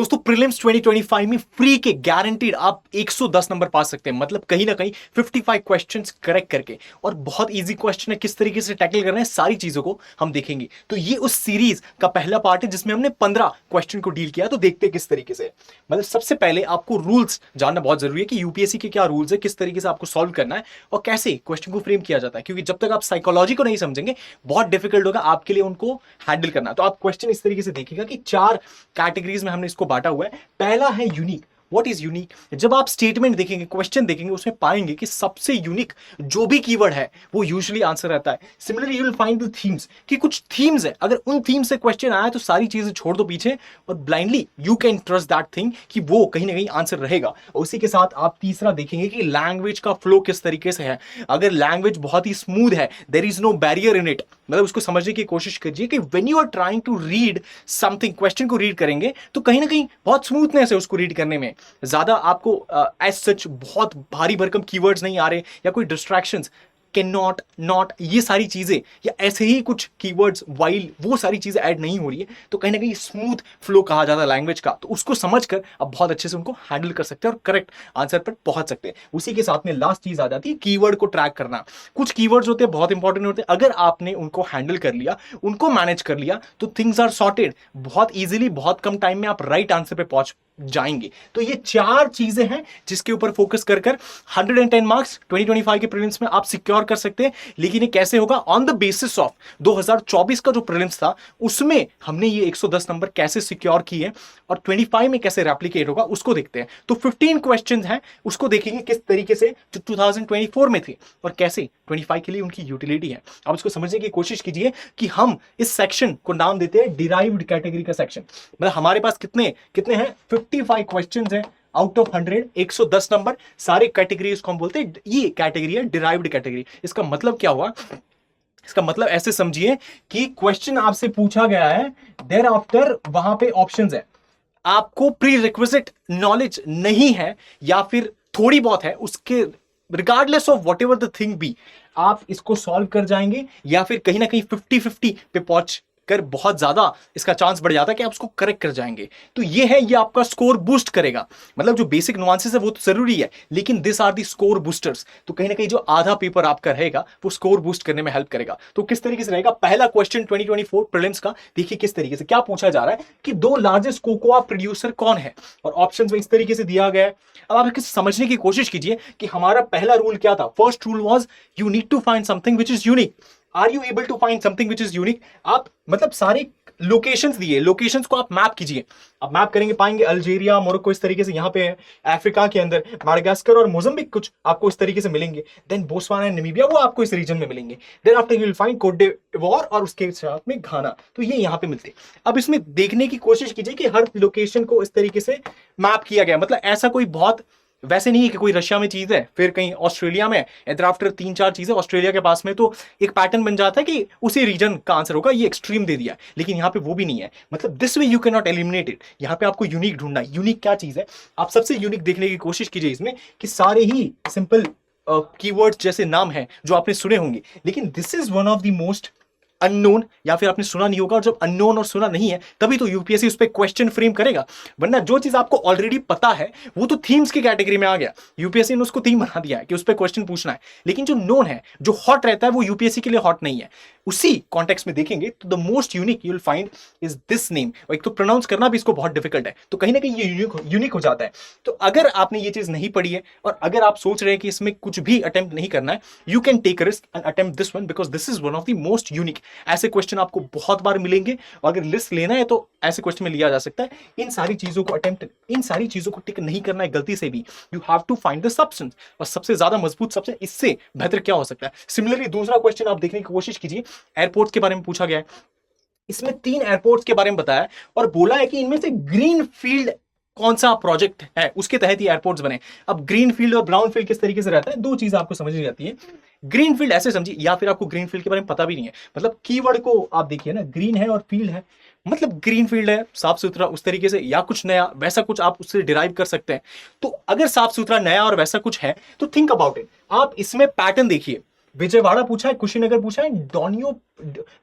दोस्तों प्रीलिम्स 2025 में फ्री के गारंटीड आप 110 नंबर पा सकते हैं, मतलब कहीं ना कहीं 55 क्वेश्चंस करेक्ट करके। और बहुत इजी क्वेश्चन है, किस तरीके से टैकल करना है सारी चीजों को हम देखेंगे। तो ये उस सीरीज का पहला पार्ट है जिसमें हमने 15 क्वेश्चन को डील किया। तो देखते हैं किस तरीके से। मतलब सबसे पहले आपको रूल्स जानना बहुत जरूरी है कि यूपीएससी के क्या रूल्स है, किस तरीके से आपको सॉल्व करना है और कैसे क्वेश्चन को फ्रेम किया जाता है। क्योंकि जब तक आप साइकोलॉजी को नहीं समझेंगे बहुत डिफिकल्ट होगा आपके लिए उनको हैंडल करना। तो आप क्वेश्चन इस तरीके से देखिएगा कि 4 कैटेगरीज में हमने इसको बांटा हुआ है। पहला है यूनिक। What is unique? जब आप स्टेटमेंट देखेंगे, क्वेश्चन देखेंगे, उसमें पाएंगे कि सबसे यूनिक जो भी कीवर्ड है वो यूजुअली आंसर रहता है। Similarly you will find the themes, कि कुछ थीम्स है, अगर उन थीम से क्वेश्चन आया तो सारी चीजें छोड़ दो पीछे और blindly you can trust that thing कि वो कहीं ना कहीं आंसर रहेगा। और उसी के साथ आप तीसरा देखेंगे कि लैंग्वेज का फ्लो किस तरीके से है। अगर लैंग्वेज बहुत ही स्मूथ है, there is no barrier in it, मतलब उसको समझने की कोशिश कीजिए कि when you are trying to read something, question को रीड करेंगे तो कहीं ना कहीं बहुत स्मूथनेस है उसको रीड करने में। ज्यादा आपको एज सच बहुत भारी भरकम कीवर्ड्स नहीं आ रहे या कोई डिस्ट्रैक्शंस, कैन नॉट, नॉट, ये सारी चीजें या ऐसे ही कुछ कीवर्ड्स वाइल, वो सारी चीजें ऐड नहीं हो रही है। तो कहीं ना कहीं स्मूथ फ्लो कहा जाता है लैंग्वेज का। तो उसको समझकर आप बहुत अच्छे से उनको हैंडल कर सकते हैं और करेक्ट आंसर पर पहुंच सकते हैं। उसी के साथ में लास्ट चीज आ जाती है कीवर्ड को ट्रैक करना। कुछ कीवर्ड्स होते हैं बहुत इंपॉर्टेंट होते हैं, अगर आपने उनको हैंडल कर लिया, उनको मैनेज कर लिया तो थिंग्स आर सॉर्टेड। बहुत इजीली, बहुत कम टाइम में आप राइट आंसर पे पहुंच जाएंगे। तो ये 4 चीजें हैं जिसके ऊपर फोकस कर 110 मार्क्स 2025 के प्रीलिम्स में आप सिक्योर कर सकते हैं। लेकिन ये कैसे होगा? ऑन द बेसिस ऑफ 2024 का जो प्रीलिम्स था उसमें हमने ये 110 नंबर कैसे सिक्योर किए और 25 में कैसे रेप्लिकेट होगा उसको देखते हैं। तो 15 क्वेश्चंस हैं, उसको देखेंगे किस तरीके से जो 2024 में थे और कैसे 25 के लिए उनकी यूटिलिटी है। अब इसको समझने की कोशिश कीजिए कि हम इस सेक्शन को नाम देते हैं डिराइव्ड कैटेगरी का सेक्शन। मतलब हमारे पास कितने कितने हैं? 55 क्वेश्चंस हैं आउट ऑफ 100, 110 नंबर। सारे कैटेगरीज को हम बोलते हैं ये कैटेगरी है डिराइव्ड कैटेगरी। इसका मतलब क्या हुआ? इसका मतलब ऐसे समझिए कि क्वेश्चन आपसे पूछा गया है, देयर आफ्टर वहां पे ऑप्शंस है, आपको प्री रिक्विजिट नॉलेज नहीं है या फिर थोड़ी बहुत है, उसके regardless of whatever the thing be, आप इसको सॉल्व कर जाएंगे या फिर कहीं ना कहीं 50-50 पे पहुंच कर बहुत ज्यादा इसका चांस बढ़ जाता है कि आप उसको करेक्ट कर जाएंगे। तो ये है, ये आपका स्कोर बूस्ट करेगा। मतलब जो बेसिक नुआंसेस है वो तो जरूरी है, लेकिन this are the score boosters. तो कहीं ना कहीं जो आधा पेपर आपका रहेगा वो स्कोर बूस्ट करने में हेल्प करेगा। तो किस तरीके से रहेगा? पहला क्वेश्चन 2024 प्रीलिम्स का देखिए किस तरीके से क्या पूछा जा रहा है कि 2 लार्जेस्ट कोकोआ प्रोड्यूसर कौन है, और ऑप्शन में इस तरीके से दिया गया है। अब आप समझने की कोशिश कीजिए कि हमारा पहला रूल क्या था। First rule was you need to find something which is unique. Are you able to find something which is unique? आप मतलब सारी लोकेशंस दिए, लोकेशंस को आप मैप कीजिए। आप मैप करेंगे, पाएंगे अल्जीरिया, मोरक्को इस तरीके से यहाँ पे है, अफ्रीका के अंदर माडागास्कर और मोजाम्बिक कुछ आपको इस तरीके से मिलेंगे। देन बोत्सवाना एंड नामीबिया वो आपको इस रीजन में मिलेंगे। Then after you will find Cote d'Ivoire और उसके साथ में घाना। तो ये यहाँ पे मिलते हैं। अब इसमें देखने की कोशिश कीजिए कि हर लोकेशन को इस तरीके से मैप किया गया। मतलब ऐसा कोई बहुत वैसे नहीं है कि कोई रशिया में चीज है फिर कहीं ऑस्ट्रेलिया में, इधर आफ्टर 3-4 चीजें ऑस्ट्रेलिया के पास में, तो एक पैटर्न बन जाता है कि उसी रीजन का आंसर होगा। ये एक्सट्रीम दे दिया, लेकिन यहाँ पे वो भी नहीं है। मतलब this way you can not eliminate it. यहाँ पे आपको यूनिक ढूंढना है। यूनिक क्या चीज है? आप सबसे यूनिक देखने की कोशिश कीजिए इसमें कि सारे ही सिंपल कीवर्ड्स जैसे नाम है जो आपने सुने होंगे, लेकिन this is one of the most unknown, या फिर आपने सुना नहीं होगा। और जब अननोन और सुना नहीं है तभी तो यूपीएससी उस पर क्वेश्चन फ्रेम करेगा। वरना जो चीज आपको ऑलरेडी पता है वो तो थीम्स की कैटेगरी में आ गया, यूपीएससी ने उसको थीम बना दिया है कि उस पर क्वेश्चन पूछना है। लेकिन जो नोन है, जो हॉट रहता है, वो यूपीएससी के लिए हॉट नहीं है। उसी कॉन्टेक्स्ट में देखेंगे तो the most unique you will find is this name. और एक तो प्रोनाउंस करना भी इसको बहुत डिफिकल्ट है, तो कहीं ना कहीं ये यूनिक हो जाता है। तो अगर आपने ये चीज नहीं पढ़ी है और अगर आप सोच रहे हैं कि इसमें कुछ भी अटेम्प्ट नहीं करना है, you can take risk and attempt this one because this is one of the most unique. ऐसे क्वेश्चन आपको बहुत बार मिलेंगे और अगर लिस्ट लेना है तो ऐसे क्वेश्चन में लिया जा सकता है। इन सारी चीजों को अटेम्प्ट, इन सारी चीजों को टिक नहीं करना है गलती से भी। You have to find the substance, और सबसे ज्यादा मजबूत सबसे इससे बेहतर क्या हो सकता है। सिमिलरली दूसरा क्वेश्चन आप देखने की कोशिश कीजिए, एयरपोर्ट के बारे में पूछा गया है। इसमें 3 एयरपोर्ट्स के बारे में बताया और बोला है कि इनमें से ग्रीन फील्ड कौन सा प्रोजेक्ट है, उसके तहत ही एयरपोर्ट्स बने। अब ग्रीन फील्ड और ब्राउन फील्ड किस तरीके से रहता है, 2 चीज आपको समझनी जाती है। ग्रीन फील्ड ऐसे समझिए, या फिर आपको ग्रीन फील्ड के बारे में पता भी नहीं है, मतलब कीवर्ड को आप देखिए ना, ग्रीन है और फील्ड है, मतलब ग्रीन फील्ड है साफ सुथरा उस तरीके से, या कुछ नया वैसा कुछ आप उससे डिराइव कर सकते हैं। तो अगर साफ सुथरा नया और वैसा कुछ है तो थिंक अबाउट इट। आप इसमें पैटर्न देखिए, विजयवाड़ा पूछा है, कुशीनगर पूछा है,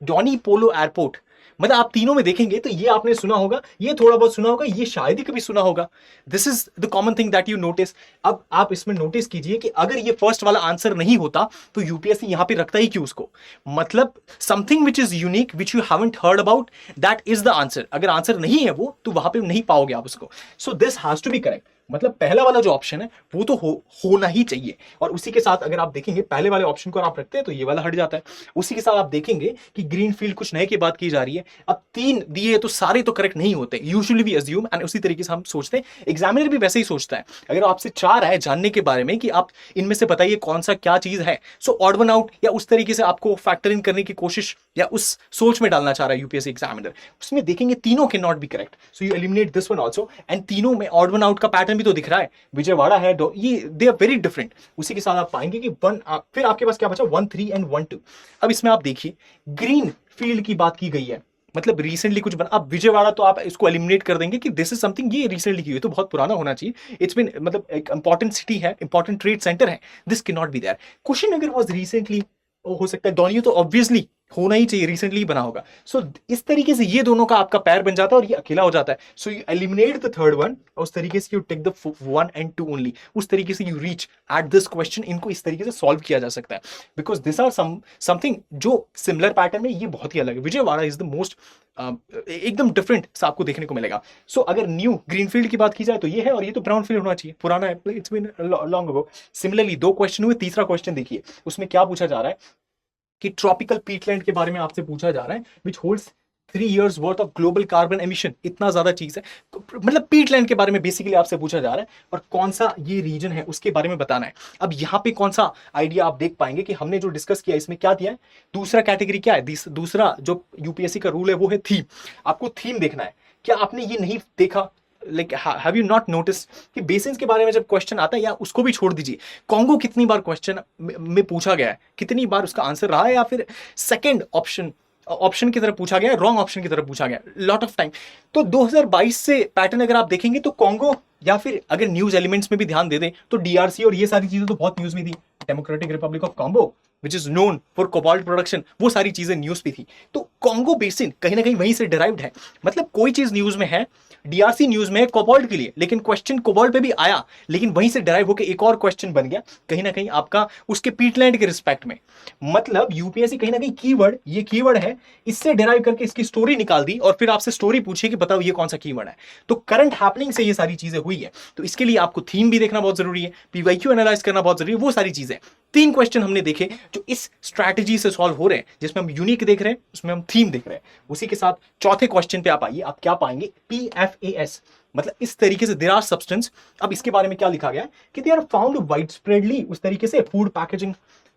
डॉनी पोलो एयरपोर्ट, मतलब आप तीनों में देखेंगे तो ये आपने सुना होगा, ये थोड़ा बहुत सुना होगा, ये शायद ही कभी सुना होगा। This is the common thing that you notice. अब आप इसमें नोटिस कीजिए कि अगर ये फर्स्ट वाला आंसर नहीं होता तो यूपीएससी यहां पे रखता ही क्यों उसको? मतलब something which is unique which you haven't heard about, that is the answer. अगर आंसर नहीं है वो, तो वहां पे नहीं पाओगे आप उसको। So this has to be correct. मतलब पहला वाला जो ऑप्शन है वो तो होना ही चाहिए। और उसी के साथ अगर आप देखेंगे पहले वाले ऑप्शन को आप रखते हैं तो ये वाला हट जाता है। उसी के साथ आप देखेंगे कि ग्रीन फील्ड कुछ नए की बात की जा रही है। अब 3 दिए तो सारे तो करेक्ट नहीं होते, यूजुअली वी अज्यूम, एंड उसी तरीके से हम सोचते हैं। एग्जामिनर भी वैसे ही सोचता है। अगर आपसे 4 है जानने के बारे में कि आप इनमें से बताइए कौन सा क्या चीज है, सो ऑड वन आउट या उस तरीके से आपको फैक्टर इन करने की कोशिश या उस सोच में डालना चाह रहा है यूपीएससी एग्जामिनर। उसमें देखेंगे तीनों के not be correct, so you eliminate this one also. And तीनों में ऑड वन आउट का पैटर्न भी तो दिख रहा है। विजयवाड़ा है, ये दे आर वेरी डिफरेंट। उसी के साथ आप पाएंगे कि फिर आपके पास क्या बचा, 1 3 एंड 1 2। अब इसमें आप देखिए ग्रीन फील्ड की बात की गई है, मतलब रिसेंटली कुछ बना। अब विजयवाड़ा तो आप इसको एलिमिनेट कर देंगे कि दिस इज समथिंग ये रिसेंटली की हुई, तो बहुत पुराना होना चाहिए। इट्स बीन, मतलब एक इंपॉर्टेंट सिटी है, इंपॉर्टेंट ट्रेड सेंटर है, this can not be there. Kushinagar was recently, हो सकता है दोनों तो ऑब्वियसली होना ही चाहिए, रिसेंटली बना होगा। सो इस तरीके से ये दोनों का आपका पैर बन जाता है और ये अकेला हो जाता है। So you eliminate the third one, उस तरीके से you take the 1 and 2 only. उस तरीके से you reach at this question. इनको इस तरीके से सॉल्व किया जा सकता है बिकॉज दिस आर समथिंग जो सिमिलर पैटर्न में, ये बहुत ही अलग है। विजयवाड़ा इज द मोस्ट एकदम डिफरेंट सा आपको देखने को मिलेगा। सो अगर न्यू ग्रीनफील्ड की बात की जाए तो ये है, और ये तो ब्राउन फील्ड होना चाहिए, पुराना है, it's been long ago. Similarly 2 question हुए, तीसरा क्वेश्चन देखिए उसमें क्या पूछा जा रहा है कि ट्रॉपिकल पीटलैंड के बारे में आपसे पूछा जा रहा है, विच holds 3 years worth of global carbon emission. इतना ज्यादा चीज है, मतलब पीटलैंड के बारे में बेसिकली आपसे पूछा जा रहा है और कौन सा ये रीजन है उसके बारे में बताना है। अब यहाँ पे कौन सा आइडिया आप देख पाएंगे कि हमने जो डिस्कस किया इसमें क्या दिया है। दूसरा कैटेगरी क्या है, दूसरा जो यूपीएससी का रूल है वो है थीम। आपको थीम देखना है। क्या आपने ये नहीं देखा, like have you not notice कि बेसिन्स के बारे में जब क्वेश्चन आता है, या उसको भी छोड़ दीजिए, कॉन्गो कितनी बार क्वेश्चन में पूछा गया है, कितनी बार उसका आंसर रहा है, या फिर सेकंड ऑप्शन की तरफ पूछा गया है, रॉन्ग ऑप्शन की तरफ पूछा गया, लॉट ऑफ टाइम। तो 2022 से पैटर्न अगर आप देखेंगे तो कॉन्गो, या फिर अगर न्यूज एलिमेंट्स में भी ध्यान दे दें तो डीआरसी और ये सारी चीजें तो बहुत न्यूज में थी। Democratic Republic of Congo which is known for cobalt production, वो सारी चीजें न्यूज पे थी। तो कॉन्गो बेसिन कहीं ना कहीं वहीं से डिराइव्ड है। मतलब कोई चीज न्यूज में है, डीआरसी न्यूज में है कोबाल्ट के लिए, लेकिन क्वेश्चन कोबाल्ट पे भी आया, लेकिन वहीं से डिराइव होकर एक और क्वेश्चन बन गया कहीं ना कहीं आपका उसके पीटलैंड के रिस्पेक्ट में। मतलब यूपीएससी कहीं ना कहीं कीवर्ड, ये कीवर्ड है, इससे डिराइव करके इसकी स्टोरी निकाल दी और फिर आपसे स्टोरी पूछी कि बताओ ये कौन सा कीवर्ड है। तो करंट हैपनिंग से ये सारी चीजें हुई है। तो इसके लिए आपको थीम भी देखना बहुत जरूरी है, पीवाईक्यू एनालाइज करना बहुत जरूरी है, वो सारी चीजें। 3 क्वेश्चन हमने देखे जो इस स्ट्रैटेजी से सॉल्व हो रहे हैं, जिसमें हम यूनिक देख रहे हैं, उसमें हम थीम देख रहे हैं। उसी के साथ चौथे क्वेश्चन पे आप आइए, आप क्या पाएंगे, PFAS, मतलब इस तरीके से देयर आर सब्सटेंस। अब इसके बारे में क्या लिखा गया है कि दे आर फाउंड वाइड स्प्रेडली, उस तरीके से फूड पैकेजिंग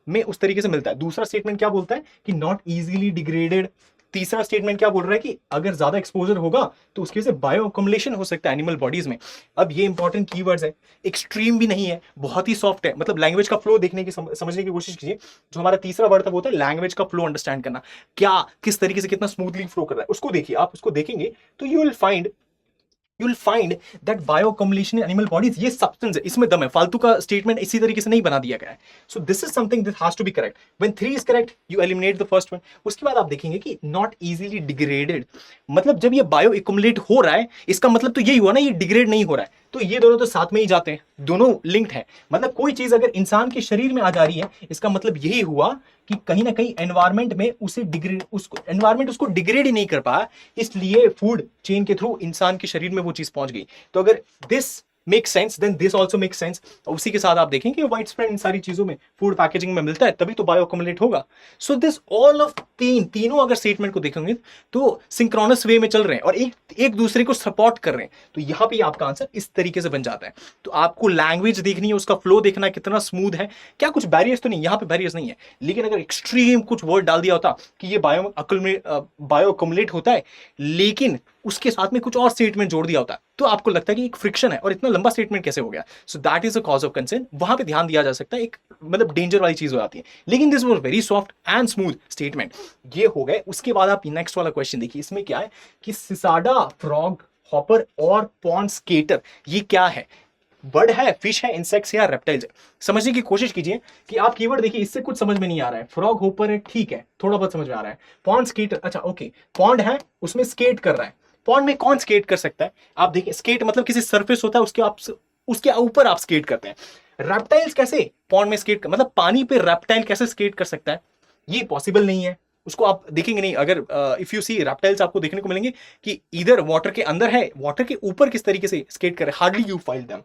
में उस तरीके से मिलता है। दूसरा स्टेटमेंट क्या बोलता है कि नॉट इजीली डिग्रेडेड। तीसरा स्टेटमेंट क्या बोल रहा है कि अगर ज्यादा एक्सपोजर होगा तो उसकी वजह से बायो अकोमुलेशन हो सकता है एनिमल बॉडीज में। अब ये इंपॉर्टेंट कीवर्ड्स है, एक्सट्रीम भी नहीं है, बहुत ही सॉफ्ट है। मतलब लैंग्वेज का फ्लो देखने की समझने की कोशिश कीजिए। जो हमारा तीसरा वर्ड था वो होता है लैंग्वेज का फ्लो अंडरस्टैंड करना, क्या किस तरीके से कितना स्मूथली फ्लो कर रहा है उसको देखिए। आप उसको देखेंगे तो you will find that bioaccumulation in animal bodies, ये सब्सटेंस है, इसमें दम है। फालतू का स्टेटमेंट इसी तरीके से नहीं बना दिया गया है। So this is something that has to be correct. When 3 is correct you eliminate the first one. उसके बाद आप देखेंगे कि नॉट इजीली डिग्रेडेड, मतलब जब ये बायो एक्युमुलेट हो रहा है इसका मतलब तो यही हुआ ना, ये डिग्रेड नहीं हो रहा है। तो ये दोनों तो साथ में ही जाते हैं, दोनों लिंक्ड है। मतलब कोई चीज अगर इंसान के शरीर में आ जा रही है, इसका मतलब यही हुआ कि कहीं ना कहीं एनवायरमेंट में उसे डिग्रेड, उसको एनवायरमेंट उसको डिग्रेड ही नहीं कर पाया, इसलिए फूड चेन के थ्रू इंसान के शरीर में वो चीज पहुंच गई। तो अगर this make sense then this also make sense. उसी के साथ आप देखें कि वाइड स्प्रेड इन सारी चीजों में फूड पैकेजिंग में मिलता है, तभी तो बायो अक्युमुलेट होगा। सो दिस ऑल ऑफ तीनों अगर स्टेटमेंट को देखेंगे तो सिंक्रोनस वे में चल रहे हैं और एक दूसरे को सपोर्ट कर रहे हैं। तो यहां पे आपका आंसर इस तरीके से बन जाता है। तो आपको लैंग्वेज देखनी है, उसका फ्लो देखना है कितना स्मूथ है, क्या कुछ बैरियर्स तो नहीं, यहां पे बैरियर्स नहीं है। लेकिन अगर एक्सट्रीम कुछ वर्ड डाल दिया होता कि ये बायो अक्युमुलेट होता है, लेकिन उसके साथ में कुछ और स्टेटमेंट जोड़ दिया होता है, तो आपको लगता है कि एक फ्रिक्शन है और इतना लंबा स्टेटमेंट कैसे हो गया। So that is a cause of concern. वहां पे ध्यान दिया जा सकता है, एक मतलब डेंजर वाली चीज हो जाती है। लेकिन this was very soft and smooth statement. ये हो गए। उसके बाद आप नेक्स्ट वाला क्वेश्चन देखिए, इसमें क्या है कि सिसाडा फ्रॉग हॉपर और पॉन्ड स्केटर, ये क्या है। बर्ड है, फिश है, इंसेक्ट्स या रेप्टाइल्स है। समझने की कोशिश कीजिए कि आप कीवर्ड देखिए, इससे कुछ समझ में नहीं आ रहा है। फ्रॉग होपर है, ठीक है, थोड़ा बहुत समझ में आ रहा है। पॉन्ड स्केट, अच्छा ओके, पॉन्ड है, उसमें स्केट कर रहा है। पॉन्ड में कौन स्केट कर सकता है? आप देखिए, स्केट मतलब किसी सरफेस होता है, उसके ऊपर आप स्केट करते हैं। रेप्टाइल्स कैसे पॉन्ड में स्केट मतलब पानी पे रेप्टाइल कैसे स्केट कर सकता है? ये पॉसिबल नहीं है। उसको आप देखेंगे नहीं। अगर इफ यू सी रेप्टाइल्स आपको देखने को मिलेंगे कि इधर वाटर के अंदर है, वाटर के ऊपर किस तरीके से स्केट करे, hardly you find them.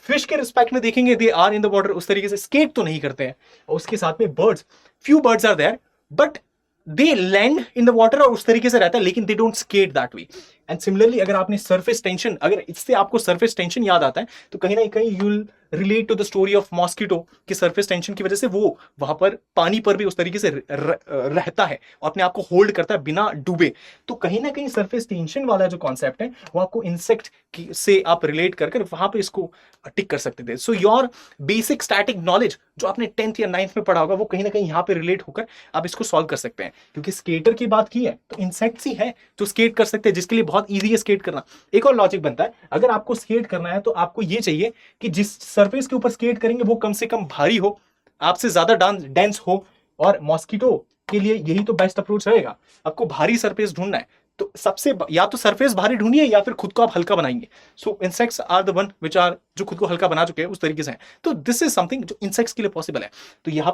Fish के रिस्पेक्ट में देखेंगे, they are in the water, उस तरीके से स्केट तो नहीं करते हैं। और उसके साथ में birds, few birds are there but they land in the water, और उस तरीके से रहता है, लेकिन they don't skate that way. And similarly अगर आपने सरफेस टेंशन, अगर इससे आपको सरफेस टेंशन याद आता है तो कहीं ना कहीं you will relate to the story of mosquito कि सरफेस टेंशन की वजह से वो वहां पर पानी पर भी उस तरीके से रहता है और अपने आप को होल्ड करता है बिना डूबे। तो कहीं ना कहीं सरफेस टेंशन वाला जो कॉन्सेप्ट है वो आपको इंसेक्ट से आप रिलेट कर वहां पे इसको टिक कर सकते थे। So your basic static knowledge जो आपने 10th या 9th में पढ़ा होगा वो कहीं ना कहीं यहाँ पे रिलेट होकर आप इसको सॉल्व कर सकते हैं। क्योंकि स्केटर की बात की है तो इंसेक्ट्स ही है जो स्केट कर सकते हैं, जिसके लिए बहुत ईजी है स्केट करना। एक और लॉजिक बनता है, अगर आपको स्केट करना है तो आपको ये चाहिए कि जिस सरफेस के ऊपर स्केट करेंगे वो कम से कम भारी हो, आपसे ज्यादा डेंस हो, और मॉस्किटो के लिए यही तो बेस्ट अप्रोच रहेगा। आपको भारी सरफेस ढूंढना है तो सबसे या तो सरफेस भारी ढूंढिए या फिर खुद को आप हल्का बनाएंगे। So insects are the one which are, जो खुद को हल्का बना चुके हैं उस तरीके से हैं। तो दिस इज समथिंग जो इंसेक्ट्स के लिए पॉसिबल है। तो यहाँ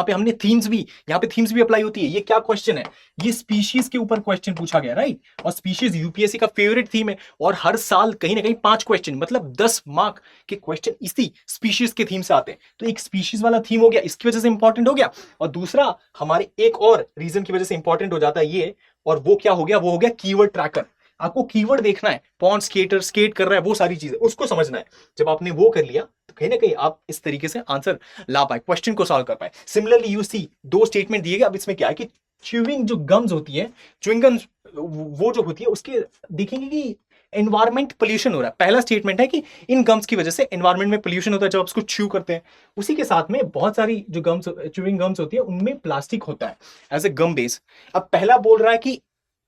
पे हमने थीम्स भी, यहाँ पे थीम्स भी अप्लाई होती है। ये क्या क्वेश्चन है? ये स्पीशीज के ऊपर क्वेश्चन पूछा गया, राइट? और स्पीशीज यूपीएससी का फेवरेट थीम है, और हर साल कहीं ना कहीं 5 क्वेश्चन मतलब 10 मार्क के क्वेश्चन इसी स्पीशीज के थीम से आते हैं। तो एक स्पीशीज वाला थीम हो गया, इसकी वजह से इंपॉर्टेंट हो गया। और दूसरा हमारे एक और रीजन की वजह से इंपॉर्टेंट हो जाता है ये, और वो क्या हो गया? वो हो गया कीवर्ड ट्रैकर। आपको कीवर्ड देखना है, पॉन्ड स्केटर स्केट कर रहा है, वो सारी चीजें उसको समझना है। जब आपने वो कर लिया तो कहीं ना कहीं आप इस तरीके से आंसर ला पाए, क्वेश्चन को सॉल्व कर पाए। सिमिलरली यू सी 2 स्टेटमेंट दिए गए। अब इसमें क्या है कि च्यूइंग जो गम्स होती है, च्यूइंग गम्स वो जो होती है उसके देखेंगे कि एनवायरमेंट पोल्यूशन हो रहा है। पहला स्टेटमेंट है कि इन गम्स की वजह से एनवायरमेंट में पोल्यूशन होता है जब आप उसको च्यू करते हैं। उसी के साथ में बहुत सारी जो गम्स, च्यूइंग गम्स होती है, उनमें प्लास्टिक होता है एज ए गम बेस। अब पहला बोल रहा है कि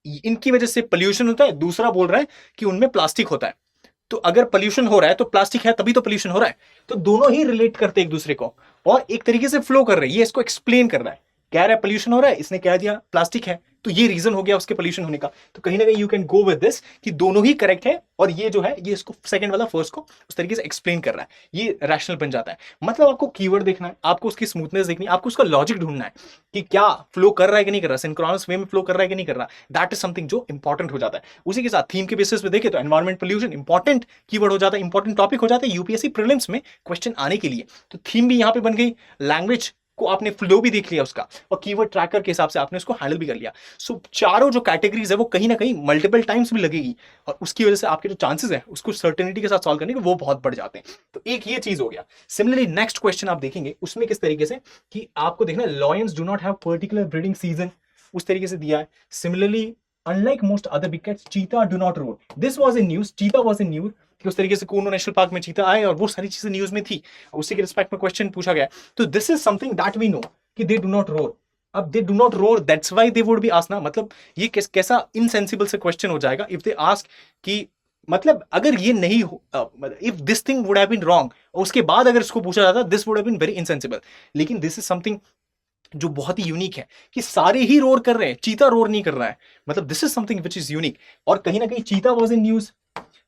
इनकी वजह से पोल्यूशन होता है, दूसरा बोल रहा है कि उनमें प्लास्टिक होता है। तो अगर पोल्यूशन हो रहा है तो प्लास्टिक है, तभी तो पोल्यूशन हो रहा है। तो दोनों ही रिलेट करते हैं एक दूसरे को और एक तरीके से फ्लो कर रहे हैं। ये इसको एक्सप्लेन कर रहा है, कह रहा है पोल्यूशन हो रहा है, इसने कह दिया प्लास्टिक है, तो ये रीजन हो गया उसके पोल्यूशन होने का। तो कहीं ना कहीं you can go with this कि दोनों ही करेक्ट है, और ये जो है ये इसको सेकंड वाला फर्स्ट को उस तरीके से एक्सप्लेन कर रहा है, ये रैशनल बन जाता है। मतलब आपको कीवर्ड देखना है, आपको उसकी स्मूथनेस देखनी है, आपको उसका लॉजिक ढूंढना है कि क्या फ्लो कर रहा है कि नहीं कर रहा, सिंक्रोनस वे में फ्लो कर रहा है कि नहीं कर रहा। दैट इज समथिंग जो इंपॉर्टेंट हो जाता है। उसी के साथ थीम के बेसिस पे देखें तो एनवायरमेंट पोल्यूशन इंपॉर्टेंट कीवर्ड हो जाता है, इंपॉर्टेंट टॉपिक हो जाता है यूपीएससी प्रीलिम्स में क्वेश्चन आने के लिए। तो थीम भी यहां पे बन गई, लैंग्वेज को आपने फ्लो भी देख लिया उसका, और कीवर्ड ट्रैकर के हिसाब से आपने उसको हैंडल भी कर लिया। सो चारों जो कैटेगरीज है वो कहीं ना कहीं मल्टीपल टाइम्स भी लगेगी, और उसकी वजह से आपके जो चांसेस है उसको सर्टेनिटी के साथ सॉल्व करने के वो बहुत बढ़ जाते हैं। तो एक ये चीज हो गया। सिमिलरली नेक्स्ट क्वेश्चन आप देखेंगे उसमें किस तरीके से कि आपको देखना है lions do not have particular breeding season, उस तरीके से दिया है। Similarly unlike most other big cats, cheetah do not roar. This was in news, cheetah was in news कि उस तरीके से कूनो नेशनल पार्क में चीता आए और वो सारी चीजें न्यूज में थी, उसी के रिस्पेक्ट में क्वेश्चन पूछा गया। तो this is something that we know कि दे डू नॉट रोर। अब they do not roar, that's why they would be ask ना, मतलब ये कैसा इनसेंसिबल से क्वेश्चन हो जाएगा इफ दे आस्क कि मतलब अगर ये नहीं हो, if this thing would have been wrong, उसके बाद अगर इसको पूछा जाता this would have been very insensible. लेकिन दिस इज समथिंग जो बहुत ही यूनिक है कि सारे ही रोर कर रहे हैं, चीता रोर नहीं कर रहा है। मतलब this is something which is unique. और कहीं ना कहीं चीता वॉज इन न्यूज,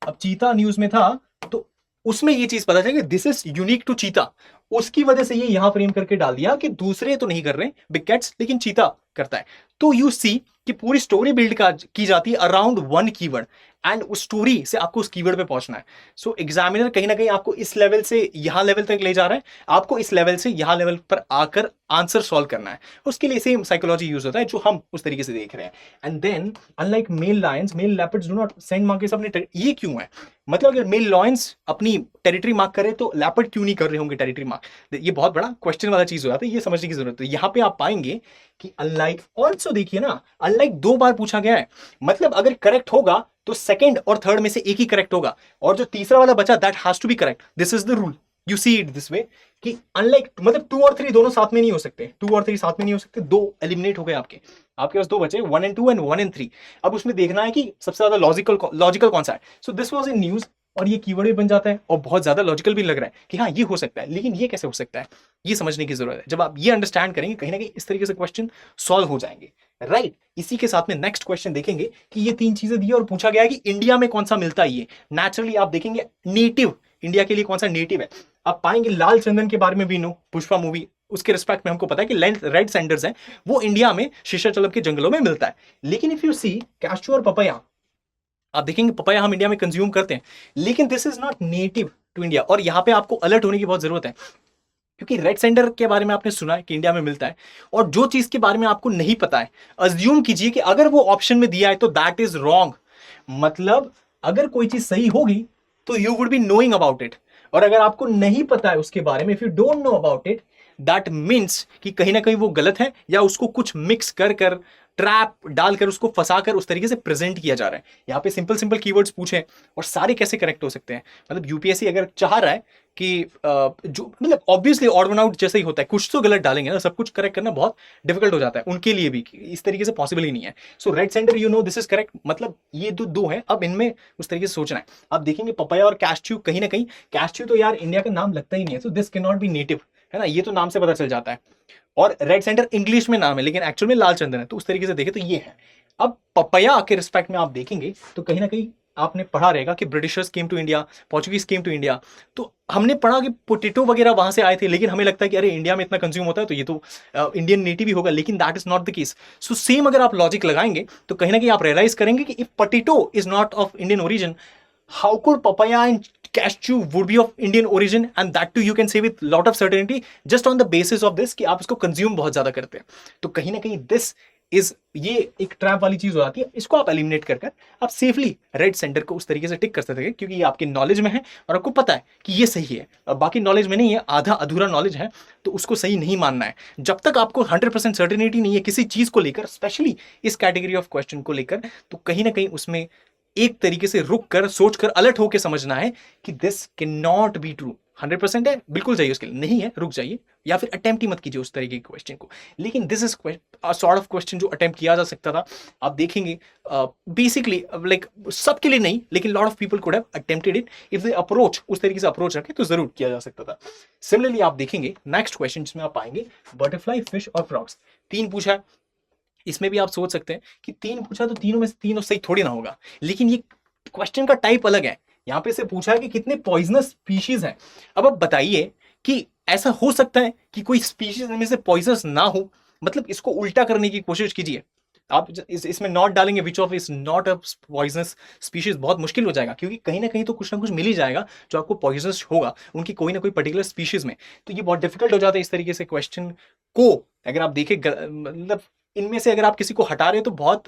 अब चीता न्यूज में था तो उसमें ये चीज पता चली दिस इज यूनिक टू चीता, उसकी वजह से ये यहां फ्रेम करके डाल दिया कि दूसरे तो नहीं कर रहे बिग कैट्स, लेकिन चीता करता है। तो यू सी कि पूरी स्टोरी बिल्ड की जाती है अराउंड वन कीवर्ड, एंड उस स्टोरी से आपको उस कीवर्ड पे पहुंचना है। सो एग्जामिनर कहीं ना कहीं आपको इस लेवल से यहां लेवल तक ले जा रहा है, आपको इस लेवल से यहां लेवल पर आकर आंसर सॉल्व करना है। उसके लिए सेम साइकोलॉजी यूज होता है जो हम उस तरीके से देख रहे हैं। And then unlike male lions, male leopards do not send markets अपने, ये क्यों है? मतलब अगर मेल लॉयंस अपनी टेरिटरी मार्क करे तो लेपर्ड क्यों नहीं कर रहे होंगे टेरिटरी मार्क? ये बहुत बड़ा क्वेश्चन वाला चीज हो जाता है, ये समझने की जरूरत है। यहां पे आप पाएंगे कि अनलाइक, ऑल्सो देखिए ना, अनलाइक 2 बार पूछा गया है, मतलब अगर करेक्ट होगा तो सेकंड और थर्ड में से एक ही करेक्ट होगा, और जो तीसरा वाला बचा that has to be correct. This is the rule, you see it this way कि अनलाइक मतलब 2 और 3 दोनों साथ में नहीं हो सकते, 2 और 3 साथ में नहीं हो सकते, 2 एलिमिनेट हो गए आपके पास 2 बचे, 1 and 2 एंड 1 and 3। अब उसमें देखना है कि सबसे ज्यादा लॉजिकल कौन सा है। So this was in news, और ये कीवर्ड भी बन जाता है और बहुत ज्यादा लॉजिकल भी लग रहा है कि हाँ ये हो सकता है, लेकिन ये कैसे हो सकता है, ये समझने की जरूरत है। जब आप ये अंडरस्टैंड करेंगे कहीं ना कहीं इस तरीके से क्वेश्चन सॉल्व हो जाएंगे, राइट। इसी के साथ में नेक्स्ट क्वेश्चन देखेंगे कि ये 3 चीजें दी और पूछा गया है कि इंडिया में कौन सा मिलता है। ये नेचुरली आप देखेंगे नेटिव इंडिया के लिए कौन सा नेटिव है। आप पाएंगे लाल चंदन के बारे में भी नो, पुष्पा मूवी, उसके रिस्पेक्ट में हमको पता है कि रेड सैंडर्स है वो इंडिया में शीशाचलम के जंगलों में मिलता है। लेकिन इफ यू सी कैश्यू और पपाया, आप देखेंगे पपाया हम इंडिया में कंज्यूम करते हैं, लेकिन this is not native to India. और यहां पे आपको अलर्ट होने की बहुत जरूरत है, क्योंकि रेड सेंडर के बारे में आपने सुना है कि इंडिया में मिलता है, और जो चीज के बारे में आपको नहीं पता है अज्यूम कीजिए कि अगर वो ऑप्शन में दिया है तो दैट इज रॉन्ग। मतलब अगर कोई चीज सही होगी तो you would be knowing about it, और अगर आपको नहीं पता है उसके बारे में, if you don't know about it, that means कि कहीं ना कहीं वो गलत है, या उसको कुछ मिक्स कर कर ट्रैप डालकर उसको फंसाकर उस तरीके से प्रेजेंट किया जा रहा है। यहाँ पे सिंपल सिंपल कीवर्ड्स पूछे और सारे कैसे करेक्ट हो सकते हैं। मतलब यूपीएससी अगर चाह रहा है कि जो मतलब ऑब्वियसली ऑड वन आउट जैसा ही होता है, कुछ तो गलत डालेंगे ना, सब कुछ करेक्ट करना बहुत डिफिकल्ट हो जाता है उनके लिए भी, इस तरीके से पॉसिबल ही नहीं है। So red center you know this is correct, मतलब ये दो है, अब इनमें उस तरीके से सोचना है। आप देखेंगे पपाया और कैश्यू, कहीं ना कहीं कैश्यू तो यार इंडिया का नाम लगता ही नहीं है, so this can not B native, है ना, ये तो नाम से पता चल जाता है। और रेड सेंटर इंग्लिश में नाम है लेकिन एक्चुअल में लाल चंदन है, तो उस तरीके से देखें तो ये है। अब पपाया के रिस्पेक्ट में आप देखेंगे तो कहीं ना कहीं आपने पढ़ा रहेगा कि Britishers came to India, Portuguese came to India, तो हमने पढ़ा कि पोटेटो वगैरह वहां से आए थे, लेकिन हमें लगता है कि अरे इंडिया में इतना कंज्यूम होता है तो ये तो इंडियन नेटिव ही होगा, लेकिन that is not the case. So same अगर आप लॉजिक लगाएंगे तो कहीं ना कहीं आप रियलाइज करेंगे कि if potato is not of Indian origin, how could papaya and cashew would be of Indian origin, and that too you can say with lot of certainty just on the basis of this कि आप इसको consume बहुत ज्यादा करते हैं। तो कहीं ना कहीं दिस इज, ये एक ट्रैप वाली चीज हो जाती है, इसको आप एलिमिनेट कर कर आप सेफली रेड सेंटर को उस तरीके से टिक कर सकते हैं, क्योंकि ये आपके नॉलेज में है और आपको पता है कि ये सही है, और बाकी नॉलेज में नहीं है, आधा अधूरा नॉलेज है, तो उसको सही नहीं मानना है। जब तक आपको 100% सर्टेनिटी नहीं है किसी चीज को लेकर, स्पेशली इस कैटेगरी ऑफ क्वेश्चन को लेकर, तो कहीं ना कहीं उसमें एक तरीके से रुक कर सोच कर अलर्ट होकर समझना है कि this can not be true. 100% है बिल्कुल जाइए उसके लिए, नहीं है रुक जाइए, या फिर अटेम्प्ट ही मत कीजिए उस तरीके के क्वेश्चन को। लेकिन this is sort of question जो अटेम्प्ट किया जा सकता था। आप देखेंगे बेसिकली लाइक सबके लिए नहीं, लेकिन lot of people could have attempted it if they approach उस तरीके से अप्रोच रखे तो जरूर किया जा सकता था। सिमिलरली आप देखेंगे नेक्स्ट क्वेश्चन जिसमें आप पाएंगे बटरफ्लाई, फिश और फ्रॉग्स। 3 पूछा है, इसमें भी आप सोच सकते हैं कि 3 पूछा तो तीनों में से तीनों सही थोड़ी ना होगा, लेकिन ये क्वेश्चन का टाइप अलग है। यहां पे से पूछा है कि कितने पॉइजनस स्पीशीज हैं। अब आप बताइए कि ऐसा हो सकता है कि कोई स्पीशीज में से पॉइजनस ना हो, मतलब इसको उल्टा करने की कोशिश कीजिए। आप इसमें नॉट डालेंगे which of is not a poisonous species, बहुत मुश्किल हो जाएगा, क्योंकि कहीं ना कहीं तो कुछ ना कुछ मिल ही जाएगा जो आपको पॉइजनस होगा उनकी कोई ना कोई पर्टिकुलर स्पीशीज में। तो ये बहुत डिफिकल्ट हो जाता है इस तरीके से क्वेश्चन को। अगर आप देखें मतलब इनमें से अगर आप किसी को हटा रहे हो तो बहुत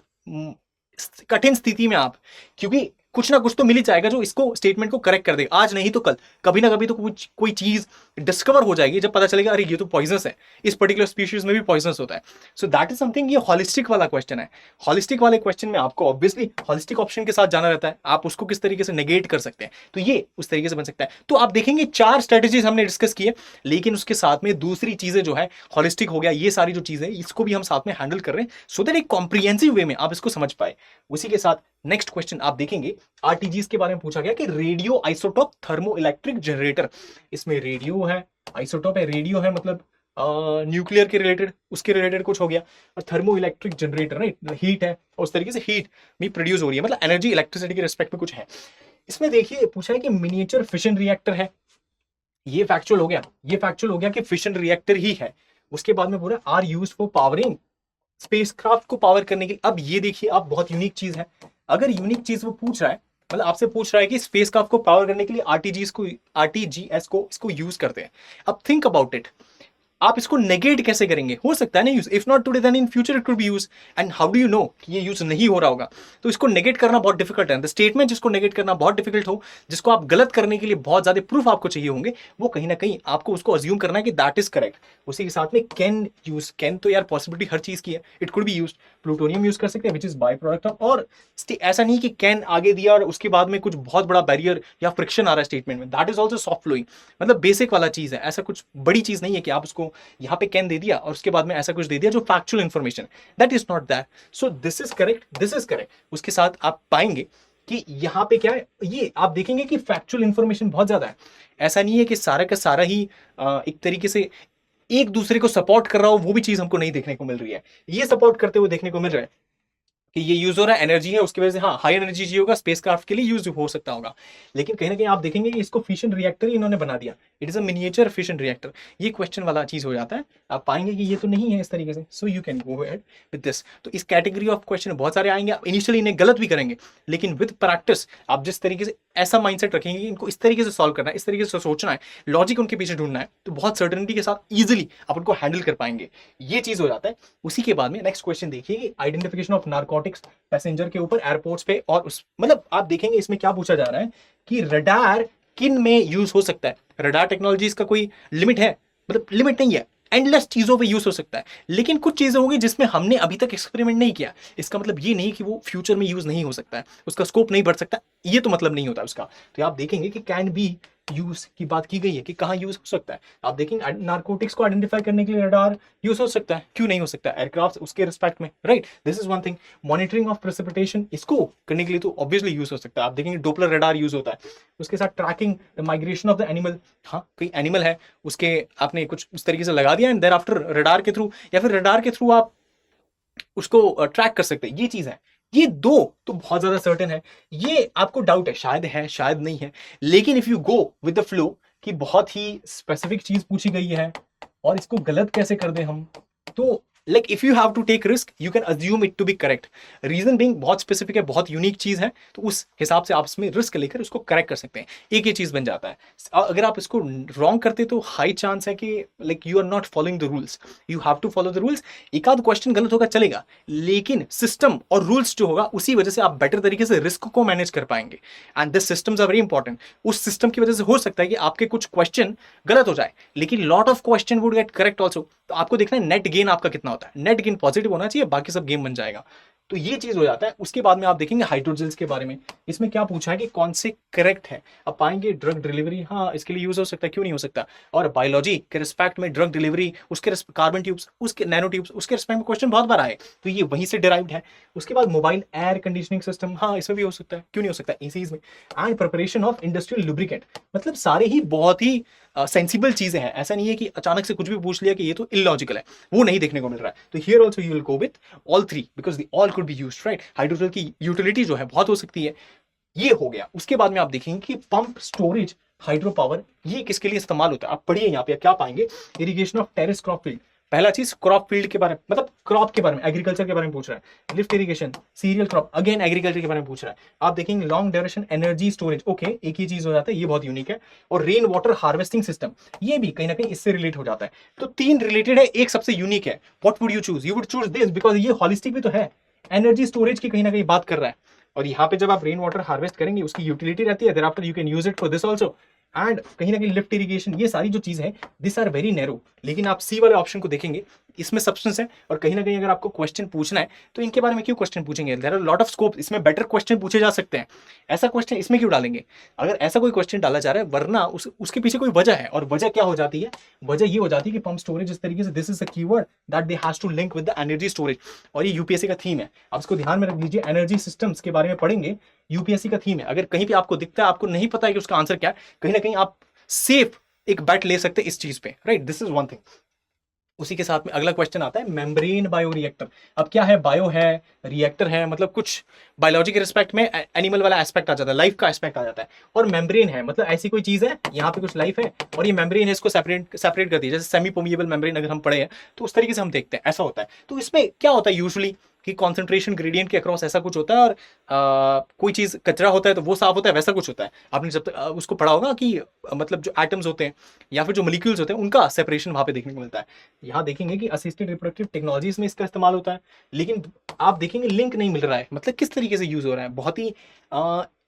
कठिन स्थिति में आप, क्योंकि कुछ ना कुछ तो मिल ही जाएगा जो इसको स्टेटमेंट को करेक्ट कर देगा, आज नहीं तो कल, कभी ना कभी तो कुछ कोई चीज डिस्कवर हो जाएगी जब पता चलेगा अरे ये तो पॉइजनस है, इस पर्टिकुलर स्पीशीज में भी पॉइजनस होता है। सो दैट इज समथिंग, ये हॉलिस्टिक वाला क्वेश्चन है। हॉलिस्टिक वाले क्वेश्चन में आपको ऑब्वियसली हॉलिस्टिक ऑप्शन के साथ जाना रहता है, आप उसको किस तरीके से नेगेट कर सकते हैं, तो ये उस तरीके से बन सकता है। तो आप देखेंगे 4 स्ट्रेटेजीज हमने डिस्कस की है, लेकिन उसके साथ में दूसरी चीजें जो है हॉलिस्टिक हो गया, ये सारी जो चीजें इसको भी हम साथ में हैंडल कर रहे हैं, सो दैट एक कॉम्प्रिहेंसिव वे में आप इसको समझ पाए। उसी के साथ नेक्स्ट क्वेश्चन आप देखेंगे आरटीजीएस के बारे में पूछा गया कि radio isotope thermo electric generator. इसमें रेडियो है, आइसोटोप है, रेडियो है मतलब न्यूक्लियर के रिलेटेड, उसके रिलेटेड कुछ हो गया, और थर्मो इलेक्ट्रिक जनरेटर ना हीट है, और उस तरीके से हीट भी प्रोड्यूस हो रही है, मतलब एनर्जी इलेक्ट्रिसिटी के रिस्पेक्ट में कुछ है। इसमें देखिए पूछा है कि मिनिएचर फिशन रिएक्टर है, ये फैक्चुअल हो गया, ये फैक्चुअल हो गया कि फिशन रिएक्टर ही है। उसके बाद में पूरा are use for powering spacecraft को पावर करने के लिए। अब ये देखिए आप बहुत यूनिक चीज है, अगर यूनिक चीज वो पूछ रहा है, मतलब आपसे पूछ रहा है कि स्पेसक्राफ्ट को पावर करने के लिए आरटीजीएस को इसको यूज करते हैं। अब थिंक अबाउट इट, आप इसको नेगेट कैसे करेंगे, हो सकता है ना use, if not today then in future it could be use, and how do you know कि ये यूज नहीं हो रहा होगा। तो इसको नेगेट करना बहुत डिफिकल्ट है, द स्टेटमेंट जिसको नेगेट करना बहुत डिफिकल्ट हो, जिसको आप गलत करने के लिए बहुत ज्यादा प्रूफ आपको चाहिए होंगे, वो कहीं ना कहीं आपको उसको अज्यूम करना है कि दैट इज करेक्ट। उसी के साथ में कैन यूज, कैन तो यार पॉसिबिलिटी हर चीज की है, it could be use, plutonium use कर सकते हैं which is by product of, और ऐसा नहीं कि कैन आगे दिया और उसके बाद में कुछ बहुत बड़ा बैरियर या फ्रिक्शन आ रहा है स्टेटमेंट में, that is also soft flowing, मतलब बेसिक वाला चीज है, ऐसा कुछ बड़ी चीज नहीं है कि आप उसको यहाँ पे कैन दे दिया और उसके बाद में ऐसा कुछ दे दिया जो factual information, that is not that. So this is correct, this is correct. उसके साथ आप पाएंगे कि यहाँ पे क्या है, ये आप देखेंगे कि फैक्चुअल इंफॉर्मेशन बहुत ज्यादा है। ऐसा नहीं है कि सारा का सारा ही एक तरीके से एक दूसरे को सपोर्ट कर रहा हो, वो भी चीज हमको नहीं देखने को मिल रही है। ये सपोर्ट करते हुए देखने को मिल रहा है कि ये यूज हो रहा है, एनर्जी है उसकी वजह से, हाँ हाई एनर्जी चाहिए होगा, स्पेसक्राफ्ट के लिए यूज हो सकता होगा। लेकिन कहीं ना कहीं आप देखेंगे कि इसको फिशन रिएक्टर ही इन्होंने बना दिया, it is a miniature fission reactor. ये क्वेश्चन वाला चीज हो जाता है, आप पाएंगे कि ये तो नहीं है इस तरीके से। So you can go ahead with this. तो इस कैटेगरी ऑफ क्वेश्चन बहुत सारे आएंगे, आप इनिशियली इन्हें गलत भी करेंगे, लेकिन विद प्रैक्टिस आप जिस तरीके से ऐसा माइंडसेट रखेंगे कि इनको इस तरीके से सॉल्व करना है, इस तरीके से सोचना है, लॉजिक उनके पीछे ढूंढना है, तो बहुत सर्टेनिटी के साथ इजिली आप उनको हैंडल कर पाएंगे। ये चीज हो जाता है। उसी के बाद में नेक्स्ट क्वेश्चन देखिए कि आइडेंटिफिकेशन ऑफ नारकोटिक्स पैसेंजर के ऊपर एयरपोर्ट्स पे, और उस मतलब आप देखेंगे इसमें क्या पूछा जा रहा है कि रडार किन में यूज हो सकता है। रडार टेक्नोलॉजीज का कोई लिमिट है, मतलब लिमिट नहीं है, एंडलेस चीजों पे यूज हो सकता है, लेकिन कुछ चीजें होंगी जिसमें हमने अभी तक एक्सपेरिमेंट नहीं किया। इसका मतलब ये नहीं कि वो फ्यूचर में यूज नहीं हो सकता है, उसका स्कोप नहीं बढ़ सकता, ये तो मतलब नहीं होता उसका। तो आप देखेंगे कि कैन बी यूज की बात की गई है कि कहाँ यूज हो सकता है। आप देखेंगे नारकोटिक्स को आइडेंटिफाई करने के लिए रडार यूज हो सकता है, क्यों नहीं हो सकता, एयरक्राफ्ट उसके रिस्पेक्ट में, right. This is one thing. Monitoring of precipitation, इसको करने के लिए तो ऑब्वियसली यूज हो सकता है। आप देखेंगे डोपलर रडार यूज होता है। उसके साथ tracking the migration of the animal, हाँ कोई एनिमल है उसके आपने कुछ उस तरीके से लगा दिया एंड देयर आफ्टर रडार के थ्रू, या फिर रडार के थ्रू आप उसको ट्रैक कर सकते हैं। ये चीज है, ये दो तो बहुत ज्यादा सर्टेन है। ये आपको डाउट है शायद नहीं है, लेकिन if you go with the flow कि बहुत ही स्पेसिफिक चीज पूछी गई है और इसको गलत कैसे कर दें हम, तो like if you have to take risk you can assume it to be correct. Reason being बहुत स्पेसिफिक है, बहुत यूनिक चीज है, तो उस हिसाब से आप इसमें रिस्क लेकर उसको करेक्ट कर सकते हैं। एक ये चीज बन जाता है। अगर आप इसको रॉन्ग करते तो हाई चांस है कि like you are not following the rules, you have to follow the rules. एक आध क्वेश्चन गलत होगा चलेगा, लेकिन सिस्टम और रूल्स जो होगा उसी वजह से आप बेटर तरीके से रिस्क को मैनेज कर पाएंगे, and this systems are very important. उस सिस्टम की वजह से हो सकता है कि आपके कुछ क्वेश्चन गलत हो जाए, लेकिन lot of question would get correct also. तो आपको देखना है नेट गेन आपका कितना होता है, नेट गेन पॉजिटिव होना चाहिए, बाकी सब गेम बन जाएगा। तो ये चीज हो जाता है। उसके बाद में आप देखेंगे हाइड्रोजेल्स के बारे में, इसमें क्या पूछा है कि कौन से करेक्ट है। अब पाएंगे ड्रग डिलीवरी, हाँ इसके लिए यूज हो सकता है, क्यों नहीं हो सकता। और बायोलॉजी के रिस्पेक्ट में ड्रग डिलीवरी, उसके कार्बन ट्यूब्स, उसके नैनो ट्यूब्स, उसके रिस्पेक्ट में क्वेश्चन बहुत बार आए, तो ये वहीं से डिराइव्ड है। उसके बाद मोबाइल एयर कंडीशनिंग सिस्टम, हाँ इसमें भी हो सकता है, क्यों नहीं हो सकता एसीज में। And preparation of industrial lubricant, मतलब सारे ही बहुत ही सेंसिबल चीजें हैं। ऐसा नहीं है कि अचानक से कुछ भी पूछ लिया कि ये तो इलॉजिकल है, वो नहीं देखने को मिल रहा है। तो here also you will go with all three because the all could be used, right. Hydrogen की यूटिलिटी जो है बहुत हो सकती है। ये हो गया। उसके बाद में आप देखेंगे कि पंप स्टोरेज हाइड्रो पावर, ये किसके लिए इस्तेमाल होता है। आप पढ़िए यहाँ पे क्या पाएंगे, irrigation of terrace crop field. पहला चीज क्रॉप फील्ड के बारे में, मतलब क्रॉप के बारे में, एग्रीकल्चर के बारे में पूछ रहा है। Lift irrigation, cereal crop, again agriculture के बारे में पूछ रहा है। आप देखेंगे long duration energy storage, okay एक ही चीज हो जाता है, ये बहुत यूनिक है। और रेन वाटर हार्वेस्टिंग सिस्टम, ये भी कहीं ना कहीं इससे रिलेट हो जाता है। तो तीन रिलेटेड है, एक सबसे यूनिक है। What would you choose, you would choose this because ये हॉलिस्टिक भी तो है, एनर्जी स्टोरेज की कहीं ना कहीं बात कर रहा है। और यहाँ पे जब आप रेन वाटर हार्वेस्ट करेंगे उसकी यूटिलिटी रहती है, thereafter you can use it for this also. And कहीं ना कहीं लिफ्ट इरिगेशन, ये सारी जो चीज है दिस आर वेरी नैरो। लेकिन आप सी वाले ऑप्शन को देखेंगे, इसमें सब्सटेंस है। और कहीं ना कहीं अगर आपको क्वेश्चन पूछना है तो इनके बारे में क्यों क्वेश्चन पूछेंगे, there are lot of scope, इसमें बेटर क्वेश्चन पूछे जा सकते हैं। ऐसा क्वेश्चन इसमें क्यों डालेंगे, अगर ऐसा कोई क्वेश्चन डाला जा रहा है, वरना उसके पीछे कोई वजह है। और वजह क्या हो जाती है, वजह ये हो जाती है कि पंप स्टोरेज इस तरीके से, this is a keyword that they has to link with the energy storage. और ये यूपीएससी का थीम है, आप इसको ध्यान में रख लीजिए। एनर्जी सिस्टम्स के बारे में पढ़ेंगे, यूपीएससी का थीम है। अगर कहीं भी आपको दिखता है, आपको नहीं पता है कि उसका आंसर क्या है, कहीं ना कहीं आप सेफ एक बैट ले सकते हैं इस चीज पे, right. This is one thing. उसी के साथ में अगला क्वेश्चन आता है मेम्ब्रेन बायोरिएक्टर। अब क्या है, बायो है, रिएक्टर है, मतलब कुछ बायोलॉजी के रिस्पेक्ट में एनिमल वाला एस्पेक्ट आ जाता है, लाइफ का एस्पेक्ट आ जाता है। और मेम्ब्रेन है, मतलब ऐसी कोई चीज है यहाँ पे कुछ लाइफ है और ये मेम्ब्रेन है, इसको सेपरेट करती है। जैसे सेमी परमिएबल मेम्ब्रेन अगर हम पढ़े हैं तो उस तरीके से हम देखते हैं, ऐसा होता है। तो इसमें क्या होता है यूजुअली कि कॉन्सेंट्रेशन ग्रेडियंट के अक्रॉस ऐसा कुछ होता है, और कोई चीज कचरा होता है तो वो साफ होता है, वैसा कुछ होता है। आपने जब तक उसको पढ़ा होगा कि मतलब जो एटम्स होते हैं या फिर जो मॉलिक्यूल्स होते हैं उनका सेपरेशन वहां पे देखने को मिलता है। यहाँ देखेंगे कि असिस्टेड रिप्रोडक्टिव टेक्नोलॉजीज में इसका इस्तेमाल होता है, लेकिन आप देखेंगे लिंक नहीं मिल रहा है, मतलब किस तरीके से यूज हो रहा है। बहुत ही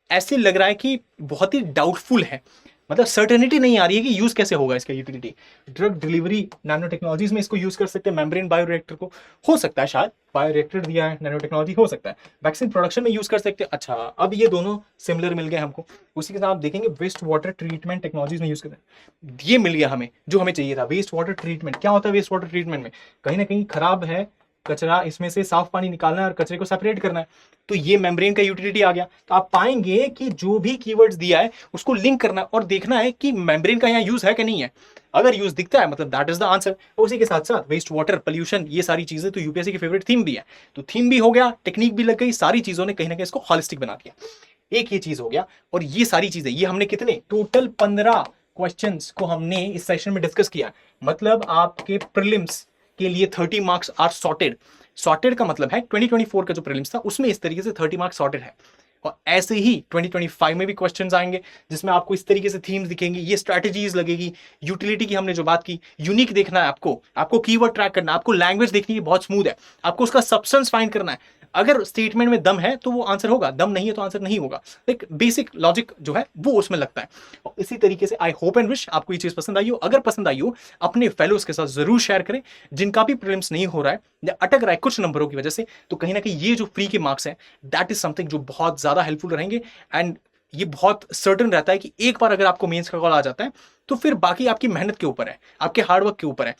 ऐसे लग रहा है कि बहुत ही डाउटफुल है, मतलब सर्टेनिटी नहीं आ रही है कि यूज कैसे होगा इसका utility. Drug delivery nano technologies में इसको यूज कर सकते हैं, मेम्ब्रेन बायोरिएक्टर को, हो सकता है शायद बायोरिएक्टर दिया है, नैनो टेक्नोलॉजी हो सकता है। वैक्सीन प्रोडक्शन में यूज कर सकते हैं। अच्छा, अब ये दोनों सिमिलर मिल गए हमको। उसी के साथ आप देखेंगे वेस्ट वाटर ट्रीटमेंट टेक्नोलॉजीज में यूज करते हैं, ये मिल गया हमें जो हमें चाहिए था। वेस्ट वाटर ट्रीटमेंट क्या होता है, वेस्ट वाटर ट्रीटमेंट में कहीं ना कहीं खराब है कचरा इसमें से साफ पानी निकालना है और कचरे को सेपरेट करना है। तो ये मेम्ब्रेन का यूटिलिटी आ गया। तो आप पाएंगे कि जो भी कीवर्ड्स दिया है उसको लिंक करना और देखना है कि मेम्ब्रेन का यहाँ यूज है कि नहीं है। अगर यूज दिखता है मतलब दैट इज द आंसर। उसी के साथ साथ वेस्ट वाटर, पोल्यूशन, ये सारी चीजें तो यूपीएससी की फेवरेट थीम भी है। तो थीम भी हो गया, टेक्निक भी लग गई, सारी चीजों ने कहीं ना कहीं इसको हॉलिस्टिक बना दिया। एक ये चीज हो गया। और ये सारी चीजें, ये हमने कितने टोटल 15 क्वेश्चंस को हमने इस सेशन में डिस्कस किया। मतलब आपके प्रीलिम्स के लिए 30 मार्क्स आर सॉर्टेड। सॉर्टेड का मतलब है 2024 का जो प्रीलिम्स था उसमें इस तरीके से 30 मार्क्स सॉर्टेड है। और ऐसे ही 2025 में भी क्वेश्चंस आएंगे जिसमें आपको इस तरीके से थीम्स दिखेंगी, ये स्ट्रैटेजीज लगेगी। यूटिलिटी की हमने जो बात की, यूनिक देखना है आपको कीवर्ड ट्रैक करना है, आपको लैंग्वेज देखनी है बहुत स्मूथ है, आपको उसका सब्सटेंस फाइंड करना है। अगर स्टेटमेंट में दम है तो वो आंसर होगा, दम नहीं है तो आंसर नहीं होगा। एक बेसिक लॉजिक जो है वो उसमें लगता है। और इसी तरीके से आई होप एंड विश आपको ये चीज पसंद आई हो। अगर पसंद आई हो अपने फेलोज के साथ जरूर शेयर करें जिनका भी प्रीलिम्स नहीं हो रहा है या अटक रहा है कुछ नंबरों की वजह से। तो कहीं ना कहीं ये जो फ्री के मार्क्स हैं दैट इज समथिंग जो बहुत ज्यादा हेल्पफुल रहेंगे। एंड ये बहुत सर्टन रहता है कि एक बार अगर आपको मेंस का कॉल आ जाता है तो फिर बाकी आपकी मेहनत के ऊपर है, आपके हार्डवर्क के ऊपर है।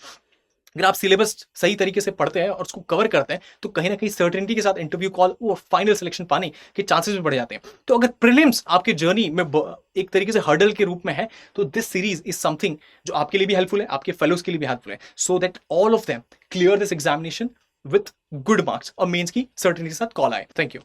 अगर आप सिलेबस सही तरीके से पढ़ते हैं और उसको कवर करते हैं तो कहीं ना कहीं सर्टेनिटी के साथ इंटरव्यू कॉल और फाइनल सिलेक्शन पाने के चांसेस भी बढ़ जाते हैं। तो अगर प्रीलिम्स आपके जर्नी में एक तरीके से हर्डल के रूप में है तो दिस सीरीज इज समथिंग जो आपके लिए भी हेल्पफुल है, आपके फेलोज के लिए भी हेल्पफुल है, so that all of them clear this examination with good marks और मेंस की सर्टेनिटी के साथ कॉल आए। Thank you.